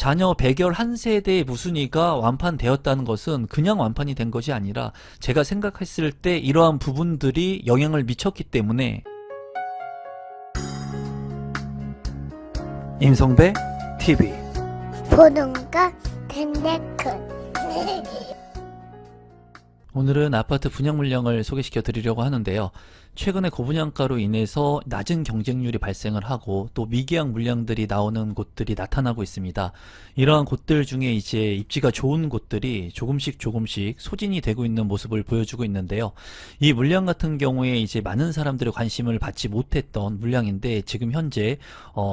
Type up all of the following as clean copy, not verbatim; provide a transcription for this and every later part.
자녀 백열 한 세대의 무순위가 완판되었다는 것은 그냥 완판이 된 것이 아니라 제가 생각했을 때 이러한 부분들이 영향을 미쳤기 때문에 임성배 TV 보동과 댄데크 오늘은 아파트 분양 물량을 소개시켜 드리려고 하는데요. 최근에 고분양가로 인해서 낮은 경쟁률이 발생을 하고 또 미계약 물량들이 나오는 곳들이 나타나고 있습니다. 이러한 곳들 중에 이제 입지가 좋은 곳들이 조금씩 소진이 되고 있는 모습을 보여주고 있는데요. 이 물량 같은 경우에 이제 많은 사람들의 관심을 받지 못했던 물량인데 지금 현재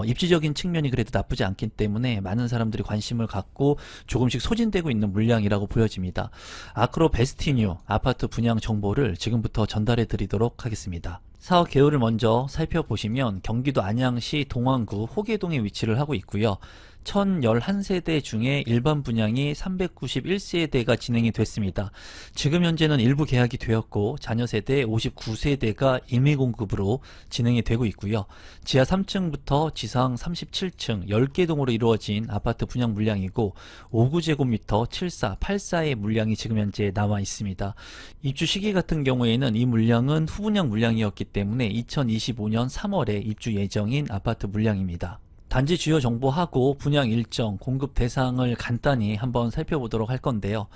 입지적인 측면이 그래도 나쁘지 않기 때문에 많은 사람들이 관심을 갖고 조금씩 소진되고 있는 물량이라고 보여집니다. 아크로 베스티뉴 아파트 분양 정보를 지금부터 전달해 드리도록 하겠습니다. 사업 개요를 먼저 살펴보시면 경기도 안양시 동안구 호계동에 위치를 하고 있고요. 1011세대 중에 일반 분양이 391세대가 진행이 됐습니다. 지금 현재는 일부 계약이 되었고 자녀 세대 59세대가 임의 공급으로 진행이 되고 있고요. 지하 3층부터 지상 37층 10개 동으로 이루어진 아파트 분양 물량이고 59제곱미터 74, 84의 물량이 지금 현재 남아 있습니다. 입주 시기 같은 경우에는 이 물량은 후분양 물량이었기 때문에 2025년 3월에 입주 예정인 아파트 물량입니다. 단지 주요 정보하고 분양 일정, 공급 대상을 간단히 한번 살펴보도록 할 건데요.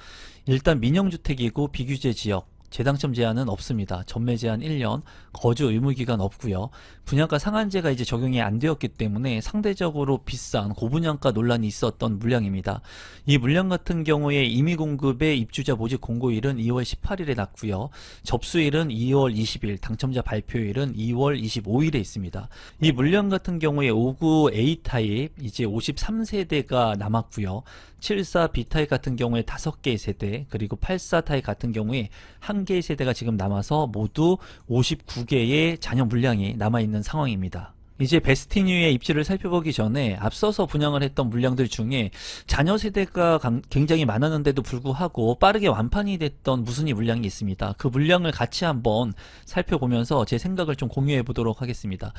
일단 민영주택이고 비규제 지역, 재당첨 제한은 없습니다. 전매 제한 1년, 거주 의무기간 없고요. 분양가 상한제가 이제 적용이 안 되었기 때문에 상대적으로 비싼 고분양가 논란이 있었던 물량입니다. 이 물량 같은 경우에 임의 공급의 입주자 모집 공고일은 2월 18일에 났고요. 접수일은 2월 20일, 당첨자 발표일은 2월 25일에 있습니다. 이 물량 같은 경우에 59 A 타입 이제 53세대가 남았고요. 74 B 타입 같은 경우에 5개의 세대, 그리고 84 타입 같은 경우에 1개의 세대가 지금 남아서 모두 59개의 잔여 물량이 남아있는 상황입니다. 이제 베스티뉴의 입지를 살펴보기 전에 앞서서 분양을 했던 물량들 중에 자녀 세대가 굉장히 많았는데도 불구하고 빠르게 완판이 됐던 무순위 물량이 있습니다. 그 물량을 같이 한번 살펴보면서 제 생각을 좀 공유해 보도록 하겠습니다.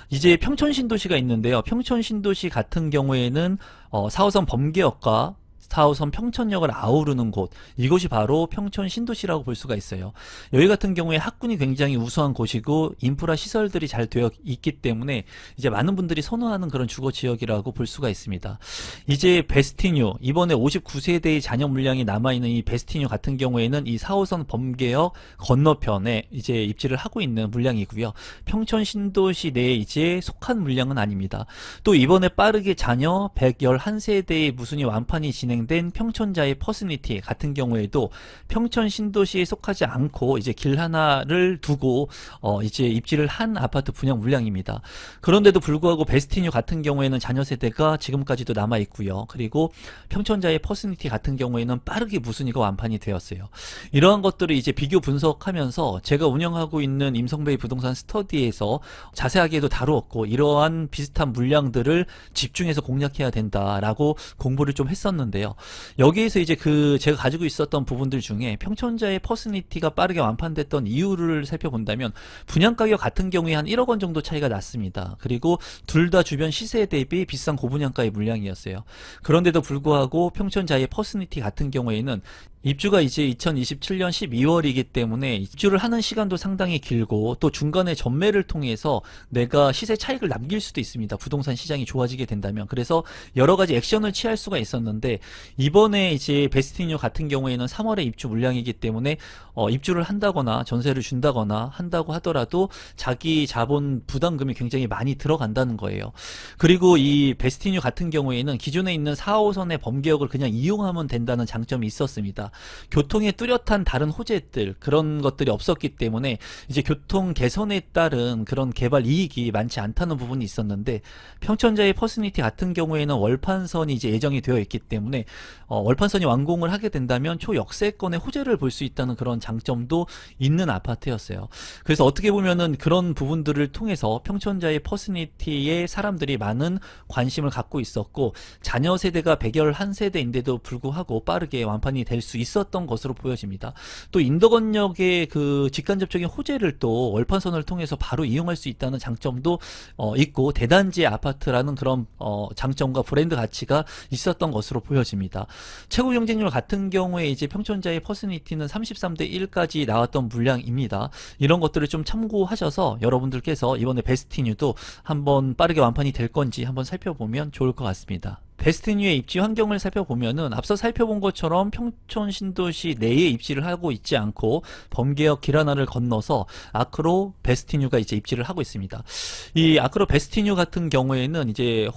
이제 평촌신도시가 있는데요. 평촌신도시 같은 경우에는 4호선 범계역과 4호선 평촌역을 아우르는 곳, 이곳이 바로 평촌 신도시라고 볼 수가 있어요. 여기 같은 경우에 학군이 굉장히 우수한 곳이고 인프라 시설들이 잘 되어 있기 때문에 이제 많은 분들이 선호하는 그런 주거 지역이라고 볼 수가 있습니다. 이제 베스티뉴, 이번에 59세대의 잔여 물량이 남아있는 이 베스티뉴 같은 경우에는 이 4호선 범계역 건너편에 이제 입지를 하고 있는 물량이고요. 평촌 신도시 내에 이제 속한 물량은 아닙니다. 또 이번에 빠르게 잔여 111세대의 무순위 완판이 진행된 평촌자의 퍼스니티 같은 경우에도 평촌 신도시에 속하지 않고 이제 길 하나를 두고 이제 입지를 한 아파트 분양 물량입니다. 그런데도 불구하고 베스티뉴 같은 경우에는 자녀 세대가 지금까지도 남아 있고요. 그리고 평촌자의 퍼스니티 같은 경우에는 빠르게 무순위가 완판이 되었어요. 이러한 것들을 이제 비교 분석하면서 제가 운영하고 있는 임성배의 부동산 스터디에서 자세하게도 다루었고 이러한 비슷한 물량들을 집중해서 공략해야 된다라고 공부를 좀 했었는데요. 여기에서 이제 제가 가지고 있었던 부분들 중에 평촌자의 퍼스니티가 빠르게 완판됐던 이유를 살펴본다면 분양가격 같은 경우에 한 1억 원 정도 차이가 났습니다. 그리고 둘 다 주변 시세 대비 비싼 고분양가의 물량이었어요. 그런데도 불구하고 평촌자의 퍼스니티 같은 경우에는 입주가 이제 2027년 12월이기 때문에 입주를 하는 시간도 상당히 길고 또 중간에 전매를 통해서 내가 시세 차익을 남길 수도 있습니다. 부동산 시장이 좋아지게 된다면. 그래서 여러 가지 액션을 취할 수가 있었는데 이번에 이제 베스티뉴 같은 경우에는 3월에 입주 물량이기 때문에 입주를 한다거나 전세를 준다거나 한다고 하더라도 자기 자본 부담금이 굉장히 많이 들어간다는 거예요. 그리고 이 베스티뉴 같은 경우에는 기존에 있는 4호선의 범계역을 그냥 이용하면 된다는 장점이 있었습니다. 교통에 뚜렷한 다른 호재들 그런 것들이 없었기 때문에 이제 교통 개선에 따른 그런 개발 이익이 많지 않다는 부분이 있었는데 평촌자의 퍼스니티 같은 경우에는 월판선이 이제 예정이 되어 있기 때문에 월판선이 완공을 하게 된다면 초역세권의 호재를 볼 수 있다는 그런 장점도 있는 아파트였어요. 그래서 어떻게 보면은 그런 부분들을 통해서 평촌자의 퍼스니티에 사람들이 많은 관심을 갖고 있었고 자녀 세대가 111세대인데도 불구하고 빠르게 완판이 될 수 있었던 것으로 보여집니다. 또 인덕원역의 그 직간접적인 호재를 또 월판선을 통해서 바로 이용할 수 있다는 장점도 있고, 대단지의 아파트라는 그런 장점과 브랜드 가치가 있었던 것으로 보여집니다. 최고 경쟁률 같은 경우에 이제 평촌자의 퍼스니티는 33대 1까지 나왔던 물량입니다. 이런 것들을 좀 참고하셔서 여러분들께서 이번에 베스티뉴도 한번 빠르게 완판이 될 건지 한번 살펴보면 좋을 것 같습니다. 베스티뉴의 입지 환경을 살펴보면은 앞서 살펴본 것처럼 평촌 신도시 내에 입지를 하고 있지 않고 범계역 길 하나를 건너서 아크로 베스티뉴가 이제 입지를 하고 있습니다. 이 아크로 베스티뉴 같은 경우에는 이제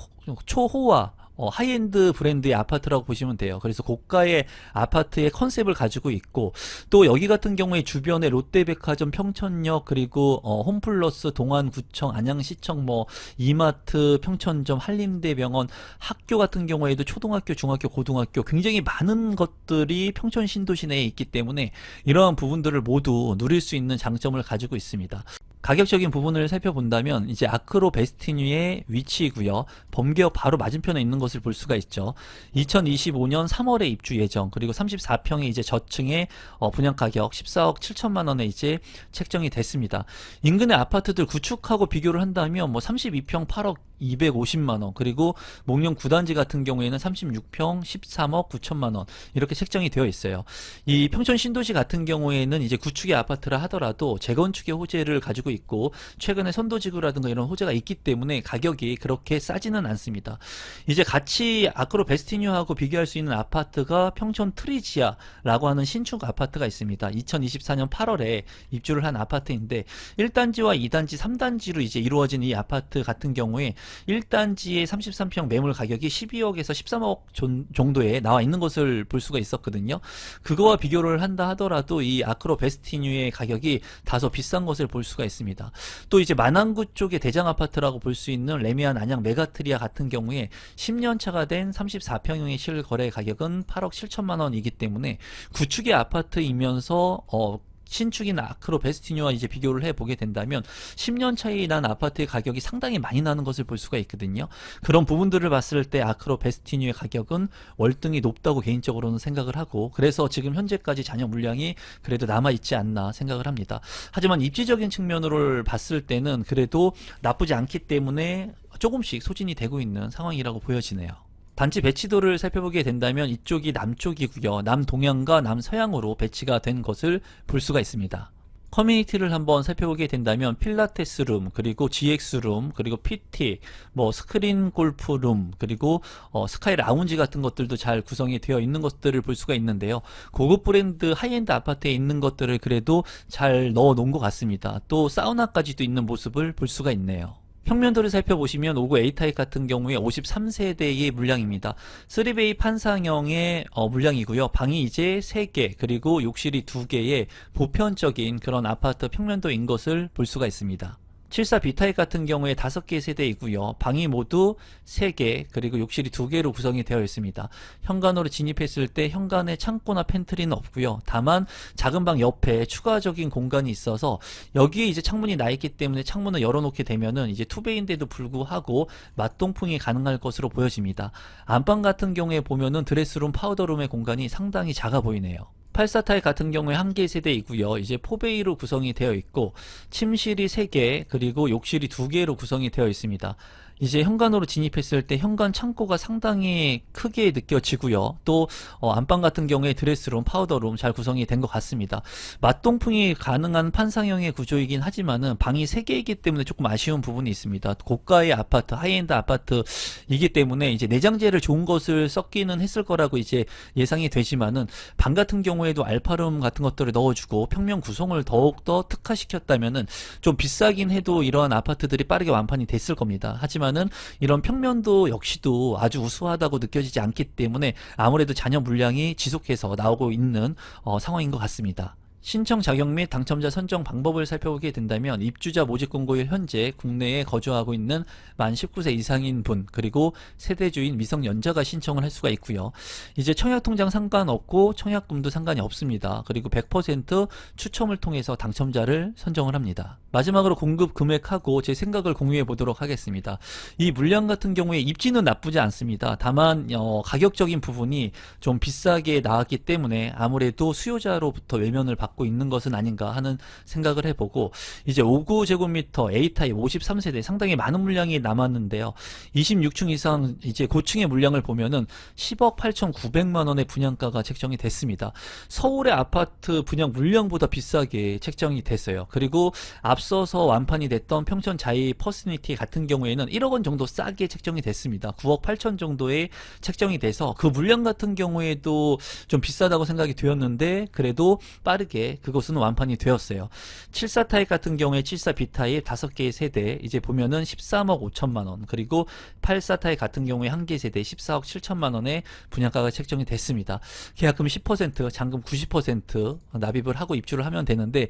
초호화 하이엔드 브랜드의 아파트라고 보시면 돼요. 그래서 고가의 아파트의 컨셉을 가지고 있고, 또 여기 같은 경우에 주변에 롯데백화점, 평촌역, 그리고 홈플러스, 동안구청, 안양시청, 뭐 이마트, 평촌점, 한림대병원, 학교 같은 경우에도 초등학교, 중학교, 고등학교 굉장히 많은 것들이 평촌 신도시 내에 있기 때문에 이러한 부분들을 모두 누릴 수 있는 장점을 가지고 있습니다. 가격적인 부분을 살펴본다면 이제 아크로 베스티뉴의 위치이고요. 범계역 바로 맞은편에 있는 것을 볼 수가 있죠. 2025년 3월에 입주 예정, 그리고 34평의 이제 저층의 분양 가격 14억 7천만 원에 이제 책정이 됐습니다. 인근의 아파트들 구축하고 비교를 한다면 뭐 32평 8억 250만 원, 그리고 목련 9단지 같은 경우에는 36평 13억 9천만 원 이렇게 책정이 되어 있어요. 이 평촌 신도시 같은 경우에는 이제 구축의 아파트라 하더라도 재건축의 호재를 가지고 있고 최근에 선도지구라든가 이런 호재가 있기 때문에 가격이 그렇게 싸지는 않습니다. 이제 같이 아크로 베스티뉴하고 비교할 수 있는 아파트가 평촌 트리지아라고 하는 신축 아파트가 있습니다. 2024년 8월에 입주를 한 아파트인데 1단지와 2단지, 3단지로 이제 이루어진 이 아파트 같은 경우에 1단지의 33평 매물 가격이 12억에서 13억 정도에 나와 있는 것을 볼 수가 있었거든요. 그거와 비교를 한다 하더라도 이 아크로 베스티뉴의 가격이 다소 비싼 것을 볼 수가 있습니다. 또 이제 만안구 쪽의 대장 아파트라고 볼 수 있는 레미안 안양 메가트리아 같은 경우에 10년 차가 된 34평형의 실거래 가격은 8억 7천만 원이기 때문에 구축의 아파트이면서 신축인 아크로 베스티뉴와 이제 비교를 해보게 된다면 10년 차이 난 아파트의 가격이 상당히 많이 나는 것을 볼 수가 있거든요. 그런 부분들을 봤을 때 아크로 베스티뉴의 가격은 월등히 높다고 개인적으로는 생각을 하고, 그래서 지금 현재까지 잔여 물량이 그래도 남아있지 않나 생각을 합니다. 하지만 입지적인 측면으로 봤을 때는 그래도 나쁘지 않기 때문에 조금씩 소진이 되고 있는 상황이라고 보여지네요. 단지 배치도를 살펴보게 된다면 이쪽이 남쪽이고요. 남동향과 남서향으로 배치가 된 것을 볼 수가 있습니다. 커뮤니티를 한번 살펴보게 된다면 필라테스룸, 그리고 GX룸, 그리고 PT, 뭐 스크린 골프룸, 그리고 스카이 라운지 같은 것들도 잘 구성이 되어 있는 것들을 볼 수가 있는데요. 고급 브랜드 하이엔드 아파트에 있는 것들을 그래도 잘 넣어 놓은 것 같습니다. 또 사우나까지도 있는 모습을 볼 수가 있네요. 평면도를 살펴보시면 59 A타입 같은 경우에 53세대의 물량입니다. 3베이 판상형의 물량이고요. 방이 이제 3개, 그리고 욕실이 2개의 보편적인 그런 아파트 평면도인 것을 볼 수가 있습니다. 74 B타입 같은 경우에 5개 세대이고요. 방이 모두 3개, 그리고 욕실이 2개로 구성이 되어 있습니다. 현관으로 진입했을 때 현관에 창고나 팬트리는 없고요. 다만 작은 방 옆에 추가적인 공간이 있어서 여기에 이제 창문이 나 있기 때문에 창문을 열어놓게 되면은 이제 투베이인데도 불구하고 맞동풍이 가능할 것으로 보여집니다. 안방 같은 경우에 보면은 드레스룸, 파우더룸의 공간이 상당히 작아 보이네요. 84타입 같은 경우에 1개 세대이고요. 이제 4베이로 구성이 되어 있고 침실이 3개, 그리고 욕실이 2개로 구성이 되어 있습니다. 이제 현관으로 진입했을 때 현관 창고가 상당히 크게 느껴지고요. 또 안방 같은 경우에 드레스룸, 파우더룸 잘 구성이 된 것 같습니다. 맞동풍이 가능한 판상형의 구조이긴 하지만은 방이 3개이기 때문에 조금 아쉬운 부분이 있습니다. 고가의 아파트, 하이엔드 아파트이기 때문에 이제 내장재를 좋은 것을 썼기는 했을 거라고 이제 예상이 되지만은 방 같은 경우에도 알파룸 같은 것들을 넣어주고 평면 구성을 더욱더 특화시켰다면은 좀 비싸긴 해도 이러한 아파트들이 빠르게 완판이 됐을 겁니다. 하지만 이런 평면도 역시도 아주 우수하다고 느껴지지 않기 때문에 아무래도 잔여 물량이 지속해서 나오고 있는 상황인 것 같습니다. 신청 자격 및 당첨자 선정 방법을 살펴보게 된다면 입주자 모집 공고일 현재 국내에 거주하고 있는 만 19세 이상인 분 그리고 세대주인 미성년자가 신청을 할 수가 있고요. 이제 청약통장 상관없고 청약금도 상관이 없습니다. 그리고 100% 추첨을 통해서 당첨자를 선정을 합니다. 마지막으로 공급 금액하고 제 생각을 공유해 보도록 하겠습니다. 이 물량 같은 경우에 입지는 나쁘지 않습니다. 다만 가격적인 부분이 좀 비싸게 나왔기 때문에 아무래도 수요자로부터 외면을 받고 있는 것은 아닌가 하는 생각을 해보고, 이제 59제곱미터 A타입 53세대 상당히 많은 물량이 남았는데요. 26층 이상 이제 고층의 물량을 보면은 10억 8,900만 원의 분양가가 책정이 됐습니다. 서울의 아파트 분양 물량보다 비싸게 책정이 됐어요. 그리고 앞서서 완판이 됐던 평촌 자이 퍼스니티 같은 경우에는 1억 원 정도 싸게 책정이 됐습니다. 9억 8천 정도에 책정이 돼서 그 물량 같은 경우에도 좀 비싸다고 생각이 되었는데 그래도 빠르게 그것은 완판이 되었어요. 74 타입 같은 경우에 74 B 타입 5개의 세대 이제 보면은 13억 5천만 원, 그리고 84 타입 같은 경우에 1개 세대 14억 7천만 원의 분양가가 책정이 됐습니다. 계약금 10%, 잔금 90% 납입을 하고 입주를 하면 되는데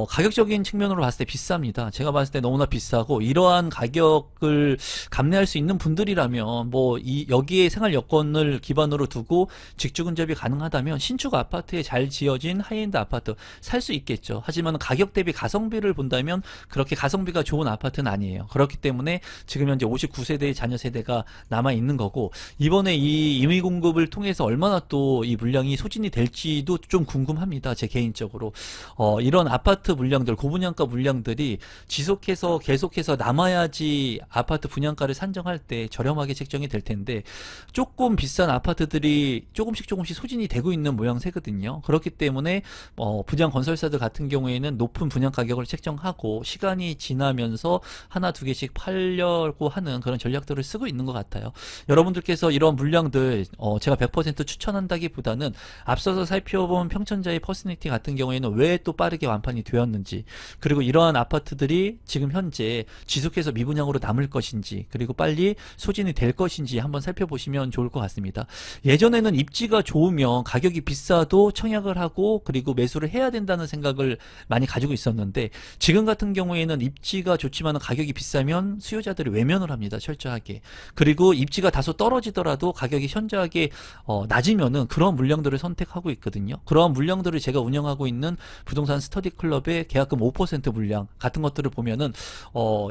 가격적인 측면으로 봤을 때 비쌉니다. 제가 봤을 때 너무나 비싸고, 이러한 가격을 감내할 수 있는 분들이라면 여기에 생활 여건을 기반으로 두고 직주 근접이 가능하다면 신축 아파트에 잘 지어진 하이엔드 아파트 살 수 있겠죠. 하지만 가격 대비 가성비를 본다면 그렇게 가성비가 좋은 아파트는 아니에요. 그렇기 때문에 지금 현재 59세대의 자녀 세대가 남아 있는 거고, 이번에 이 임의 공급을 통해서 얼마나 또 이 물량이 소진이 될지도 좀 궁금합니다. 제 개인적으로 이런 아파트 물량들, 고분양가 물량들이 지속해서 계속해서 남아야지 아파트 분양가를 산정할 때 저렴하게 책정이 될 텐데, 조금 비싼 아파트들이 조금씩 소진이 되고 있는 모양새거든요. 그렇기 때문에 분양 건설사들 같은 경우에는 높은 분양 가격을 책정하고 시간이 지나면서 하나 두 개씩 팔려고 하는 그런 전략들을 쓰고 있는 것 같아요. 여러분들께서 이런 물량들 제가 100% 추천한다기보다는 앞서서 살펴본 평천자의 퍼스니티 같은 경우에는 왜 또 빠르게 완판이 되었는지, 그리고 이러한 아파트들이 지금 현재 지속해서 미분양으로 남을 것인지, 그리고 빨리 소진이 될 것인지 한번 살펴보시면 좋을 것 같습니다. 예전에는 입지가 좋으면 가격이 비싸도 청약을 하고 그리고 매수를 해야 된다는 생각을 많이 가지고 있었는데, 지금 같은 경우에는 입지가 좋지만 가격이 비싸면 수요자들이 외면을 합니다. 철저하게. 그리고 입지가 다소 떨어지더라도 가격이 현저하게 낮으면은 그런 물량들을 선택하고 있거든요. 그러한 물량들을 제가 운영하고 있는 부동산 스터디 클럽의 계약금 5% 물량 같은 것들을 보면은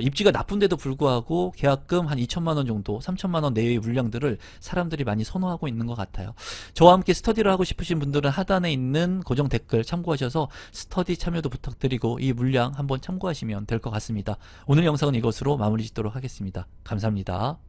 입지가 나쁜데도 불구하고 계약금 한 2천만 원 정도, 3천만 원 내외의 물량들을 사람들이 많이 선호하고 있는 것 같아요. 저와 함께 스터디를 하고 싶으신 분들은 하단에 있는 고정 댓글 참고하셔서 스터디 참여도 부탁드리고 이 물량 한번 참고하시면 될 것 같습니다. 오늘 영상은 이것으로 마무리 짓도록 하겠습니다. 감사합니다.